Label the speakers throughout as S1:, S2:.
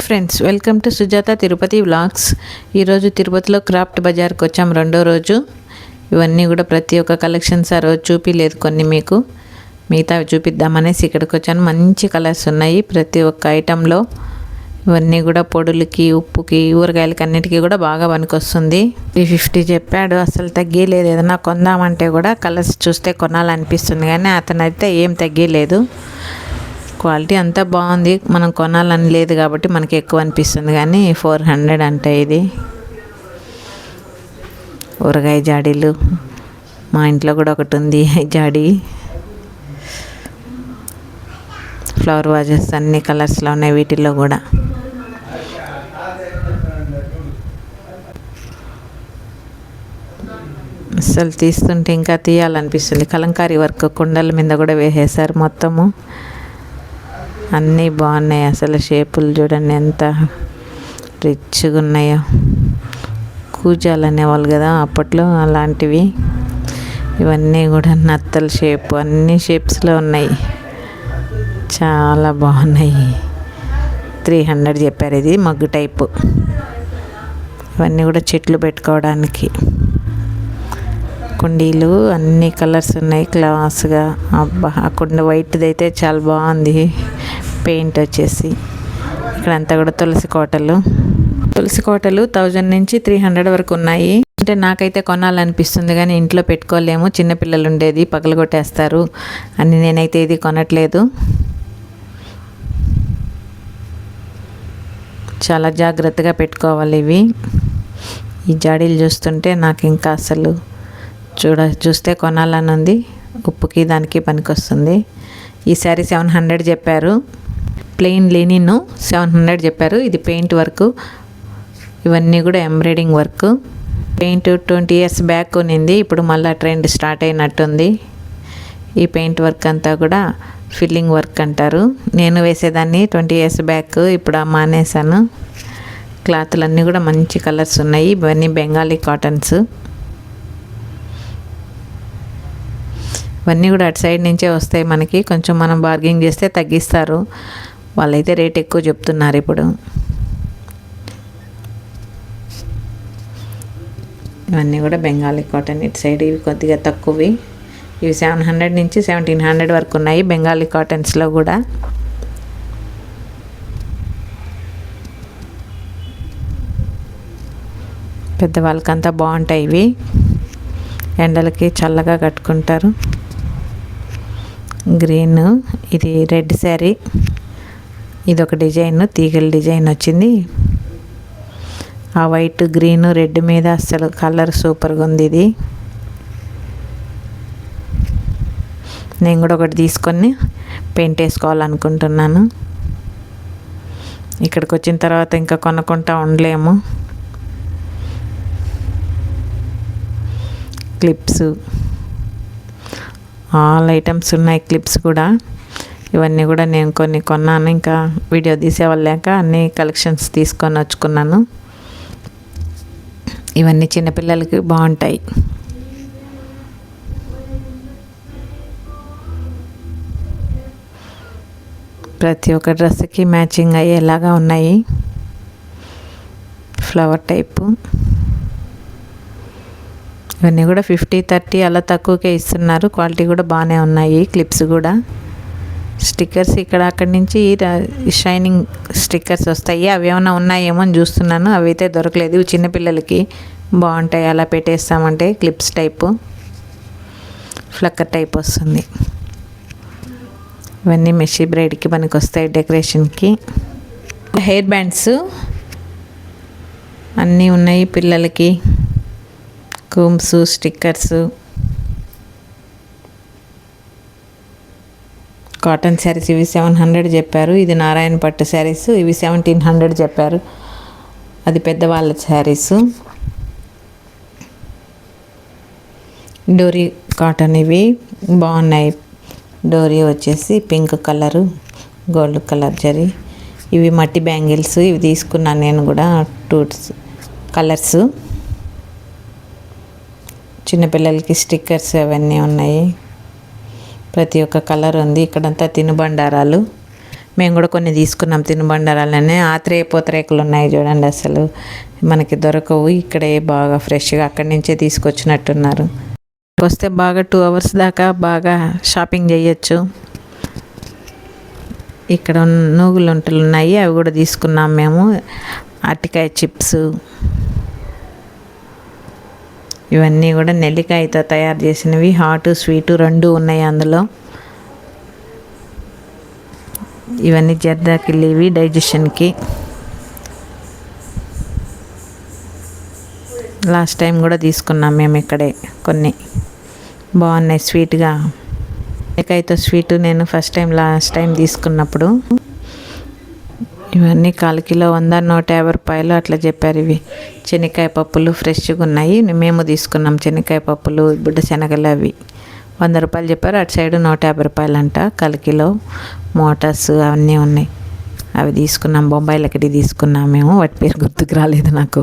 S1: Friends, welcome to Sujatha Tirupati vlogs. ఈరోజు తిరుపతిలో craft బజార్కి వచ్చాం, రెండో రోజు. ఇవన్నీ కూడా ప్రతి ఒక్క కలెక్షన్స్ ఆ రోజు చూపించలేదు, కొన్ని మీకు మిగతా చూపిద్దామనేసి ఇక్కడికి వచ్చాను. మంచి కలర్స్ ఉన్నాయి ప్రతి ఒక్క ఐటెంలో. ఇవన్నీ కూడా పొడులకి, ఉప్పుకి, ఊరగాయలకి అన్నిటికీ కూడా బాగా పనికొస్తుంది. 350 చెప్పాడు, అసలు తగ్గలేదు. ఏదైనా కొందామంటే కూడా కలర్స్ చూస్తే కొనాలనిపిస్తుంది, కానీ అతనైతే ఏం తగ్గలేదు. క్వాలిటీ అంతా బాగుంది, మనం కొనాలని లేదు కాబట్టి మనకి ఎక్కువ అనిపిస్తుంది. కానీ 400 అంటే ఇది ఊరగాయ జాడీలు. మా ఇంట్లో కూడా ఒకటి ఉంది జాడీ. ఫ్లవర్ వాజెస్ అన్ని కలర్స్లో ఉన్నాయి వీటిల్లో కూడా. అసలు తీస్తుంటే ఇంకా తీయాలనిపిస్తుంది. కలంకారీ వర్క్ కుండల మీద కూడా వేసేసారు మొత్తము. అన్నీ బాగున్నాయి, అసలు షేపులు చూడండి ఎంత రిచ్గా ఉన్నాయో. కూజాలు అనేవాళ్ళు కదా అప్పట్లో, అలాంటివి. ఇవన్నీ కూడా నత్తల షేపు, అన్ని షేప్స్లో ఉన్నాయి, చాలా బాగున్నాయి. 300 చెప్పారు. ఇది మగ్గు టైపు. ఇవన్నీ కూడా చెట్లు పెట్టుకోవడానికి కుండీలు, అన్ని కలర్స్ ఉన్నాయి క్లాస్గా. అబ్బా, ఆ కుండ వైట్ది అయితే చాలా బాగుంది. పెయింట్ వచ్చేసి ఇక్కడంతా కూడా తులసి కోటలు 1000 నుంచి 300 వరకు ఉన్నాయి. అంటే నాకైతే కొనాలనిపిస్తుంది, కానీ ఇంట్లో పెట్టుకోలేము, చిన్నపిల్లలు ఉండేది పగలగొట్టేస్తారు అని నేనైతే ఇది కొనట్లేదు. చాలా జాగ్రత్తగా పెట్టుకోవాలి ఇవి. ఈ జాడీలు చూస్తుంటే నాకు ఇంకా అసలు చూస్తే కొనాలని ఉంది. ఉప్పుకి దానికి పనికొస్తుంది. ఈ శారీ 700 చెప్పారు. ప్లెయిన్ లెనిన్ 700 చెప్పారు. ఇది పెయింట్ వర్క్, ఇవన్నీ కూడా embroidering work. Paint 20 years back ఉన్నింది, ఇప్పుడు మళ్ళీ ట్రెండ్ స్టార్ట్ అయినట్టుంది. ఈ పెయింట్ వర్క్ అంతా కూడా ఫిల్లింగ్ వర్క్ అంటారు. నేను వేసేదాన్ని 20 years బ్యాక్, ఇప్పుడు మానేశాను. క్లాతులు అన్నీ కూడా మంచి కలర్స్ ఉన్నాయి. ఇవన్నీ బెంగాలీ కాటన్స్. ఇవన్నీ కూడా అటు సైడ్ నుంచే వస్తాయి మనకి. కొంచెం మనం బార్గెనింగ్ చేస్తే తగ్గిస్తారు. వాళ్ళైతే రేట్ ఎక్కువ చెప్తున్నారు ఇప్పుడు. ఇవన్నీ కూడా బెంగాలీ కాటన్. ఇటు సైడ్ ఇవి కొద్దిగా తక్కువవి. ఇవి 700 నుంచి 1700 వరకు ఉన్నాయి బెంగాలీ కాటన్స్లో కూడా. పెద్దవాళ్ళకంతా బాగుంటాయి ఇవి, ఎండలకి చల్లగా కట్టుకుంటారు. గ్రీన్, ఇది రెడ్ శారీ. ఇది ఒక డిజైన్, తీగల డిజైన్ వచ్చింది. ఆ వైట్, గ్రీన్, రెడ్ మీద అసలు కలర్ సూపర్గా ఉంది ఇది. నేను కూడా ఒకటి తీసుకొని పెయింట్ వేసుకోవాలనుకుంటున్నాను. ఇక్కడికి వచ్చిన తర్వాత ఇంకా కొనుక్కుంటా ఉండలేము. క్లిప్స్, ఆల్ ఐటమ్స్ ఉన్నాయి. క్లిప్స్ కూడా, ఇవన్నీ కూడా నేను కొన్ని కొన్నాను. ఇంకా వీడియో తీసేవాళ్ళాక అన్ని కలెక్షన్స్ తీసుకొని వచ్చుకున్నాను. ఇవన్నీ చిన్నపిల్లలకి బాగుంటాయి. ప్రతి ఒక్క డ్రెస్కి మ్యాచింగ్ అయ్యేలాగా ఉన్నాయి. Flower type. ఇవన్నీ కూడా 50, 30 అలా తక్కువకే ఇస్తున్నారు. క్వాలిటీ కూడా బాగానే ఉన్నాయి. క్లిప్స్ కూడా, స్టిక్కర్స్ ఇక్కడ అక్కడి నుంచి షైనింగ్ స్టిక్కర్స్ వస్తాయి. అవి ఏమైనా ఉన్నాయేమో అని చూస్తున్నాను, అవి అయితే దొరకలేదు. చిన్నపిల్లలకి బాగుంటాయి, అలా పెట్టేస్తామంటే. క్లిప్స్ టైపు, ఫ్లక్కర్ టైప్ వస్తుంది. ఇవన్నీ మెషీ బ్రైడ్కి పనికి వస్తాయి, డెకరేషన్కి. హెయిర్ బ్యాండ్స్ అన్నీ ఉన్నాయి పిల్లలకి. కూమ్స్, స్టిక్కర్స్. కాటన్ శారీస్ ఇవి 700 చెప్పారు. ఇది నారాయణ పట్టు శారీస్, ఇవి 1700 చెప్పారు. అది పెద్దవాళ్ళ శారీస్. డోరీ కాటన్ ఇవి బాగున్నాయి. డోరీ వచ్చేసి pink colour, gold colour zari. ఇవి మట్టి బ్యాంగిల్స్, ఇవి తీసుకున్నాను నేను కూడా. 2 కలర్స్. చిన్నపిల్లలకి స్టిక్కర్స్ అవన్నీ ఉన్నాయి. ప్రతి ఒక్క కలర్ ఉంది. ఇక్కడంతా తినుబండారాలు. మేము కూడా కొన్ని తీసుకున్నాం తినుబండారాలనే. ఆత్రేయ పూతరేకులు ఉన్నాయి చూడండి, అసలు మనకి దొరకవు ఇక్కడే, బాగా ఫ్రెష్గా అక్కడి నుంచే తీసుకొచ్చినట్టున్నారు. వస్తే బాగా 2 hours దాకా బాగా షాపింగ్ చేయొచ్చు. ఇక్కడ నూగులు ఉంటలు ఉన్నాయి, అవి కూడా తీసుకున్నాం మేము. అరటికాయ చిప్స్, ఇవన్నీ కూడా నెల్లికాయతో తయారు చేసినవి. హాటు స్వీటు 2 ఉన్నాయి అందులో. ఇవన్నీ జర్దాకిళ్ళు, ఇవి డైజెషన్కి. లాస్ట్ టైం కూడా తీసుకున్నాం మేము ఇక్కడే కొన్ని, బాగున్నాయి స్వీట్గా. నెల్లికాయతో స్వీటు నేను లాస్ట్ టైం తీసుకున్నప్పుడు. ఇవన్నీ 1/4 కిలో 100-150 రూపాయలు అట్లా చెప్పారు. ఇవి శనక్కాయ పప్పులు ఫ్రెష్గా ఉన్నాయి, మేము తీసుకున్నాం శనక్కాయ పప్పులు, బుడ్డ శనగలు. అవి 100 రూపాయలు చెప్పారు, అటు సైడు 150 రూపాయలు అంట 1/4 కిలో. మోటార్స్ అవన్నీ ఉన్నాయి, అవి తీసుకున్నాం. బొంబాయిలకి తీసుకున్నాం మేము, వాటి పేరు గుర్తుకు రాలేదు నాకు.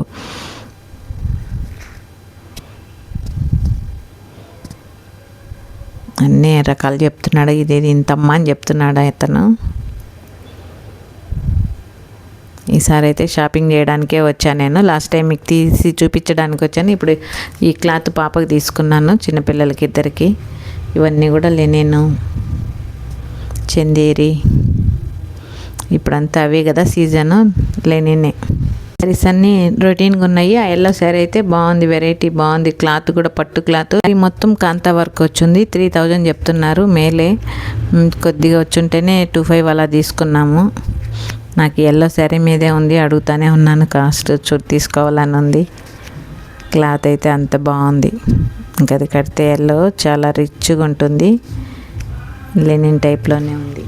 S1: అన్నీ రకాలు చెప్తున్నాడు, ఇది ఇంతమ్మా అని చెప్తున్నాడు అతను. ఈసారి అయితే షాపింగ్ చేయడానికే వచ్చాను నేను. లాస్ట్ టైం మీకు తీసి చూపించడానికి వచ్చాను. ఇప్పుడు ఈ క్లాత్ పాపకి తీసుకున్నాను, చిన్నపిల్లలకి ఇద్దరికి. ఇవన్నీ కూడా లెనిన్, చందేరి, ఇప్పుడంతా అవే కదా సీజను, లెనినే. సారీస్ అన్నీ రొటీన్గా ఉన్నాయి. ఆ ఎల్లో శారీ అయితే బాగుంది, వెరైటీ బాగుంది. క్లాత్ కూడా పట్టు క్లాత్. మొత్తం కాంతా వర్క్ వచ్చింది. 3000 చెప్తున్నారు మేలే. కొద్దిగా వచ్చుంటేనే 2500 అలా తీసుకున్నాము. నాకు ఎల్లో శారీ మీదే ఉంది, అడుగుతానే ఉన్నాను కాస్ట్ తీసుకోవాలని ఉంది. క్లాత్ అయితే అంత బాగుంది. ఇంకా అది కడితే ఎల్లో చాలా రిచ్గా ఉంటుంది, లెనిన్ టైప్లోనే ఉంది.